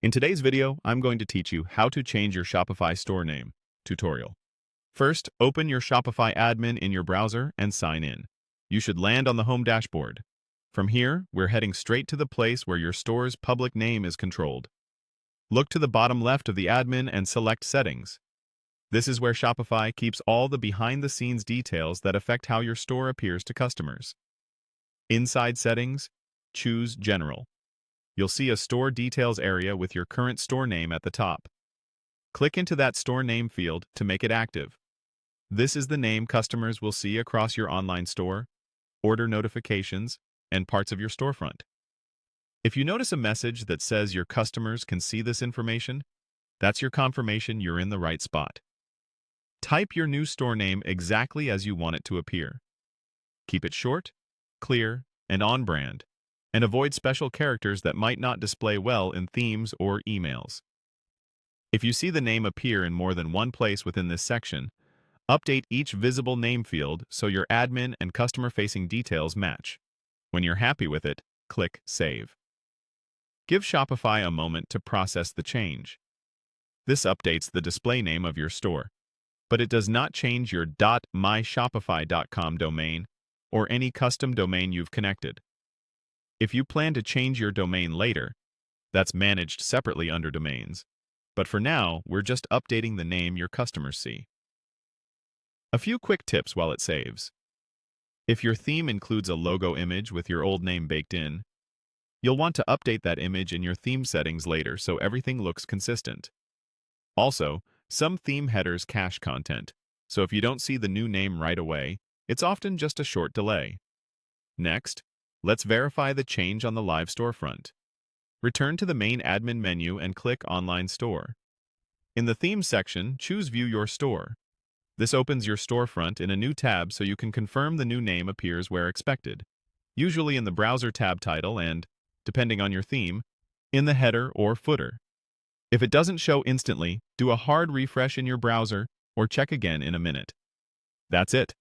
In today's video, I'm going to teach you how to change your Shopify store name tutorial. First, open your Shopify admin in your browser and sign in. You should land on the home dashboard. From here, we're heading straight to the place where your store's public name is controlled. Look to the bottom left of the admin and select Settings. This is where Shopify keeps all the behind-the-scenes details that affect how your store appears to customers. Inside Settings, choose General. You'll see a Store Details area with your current store name at the top. Click into that store name field to make it active. This is the name customers will see across your online store, order notifications, and parts of your storefront. If you notice a message that says your customers can see this information, that's your confirmation you're in the right spot. Type your new store name exactly as you want it to appear. Keep it short, clear, and on brand, and avoid special characters that might not display well in themes or emails. If you see the name appear in more than one place within this section, update each visible name field so your admin and customer-facing details match. When you're happy with it, click Save. Give Shopify a moment to process the change. This updates the display name of your store, but it does not change your .myshopify.com domain or any custom domain you've connected. If you plan to change your domain later, that's managed separately under Domains. But for now, we're just updating the name your customers see. A few quick tips while it saves. If your theme includes a logo image with your old name baked in, you'll want to update that image in your theme settings later so everything looks consistent. Also, some theme headers cache content, so if you don't see the new name right away, it's often just a short delay. Next, let's verify the change on the live storefront. Return to the main admin menu and click Online Store. In the Themes section, choose View Your Store. This opens your storefront in a new tab so you can confirm the new name appears where expected, usually in the Browser tab title and, depending on your theme, in the header or footer. If it doesn't show instantly, do a hard refresh in your browser or check again in a minute. That's it.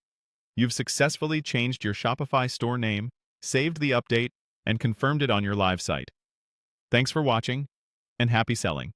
You've successfully changed your Shopify store name, saved the update, and confirmed it on your live site. Thanks for watching, and happy selling!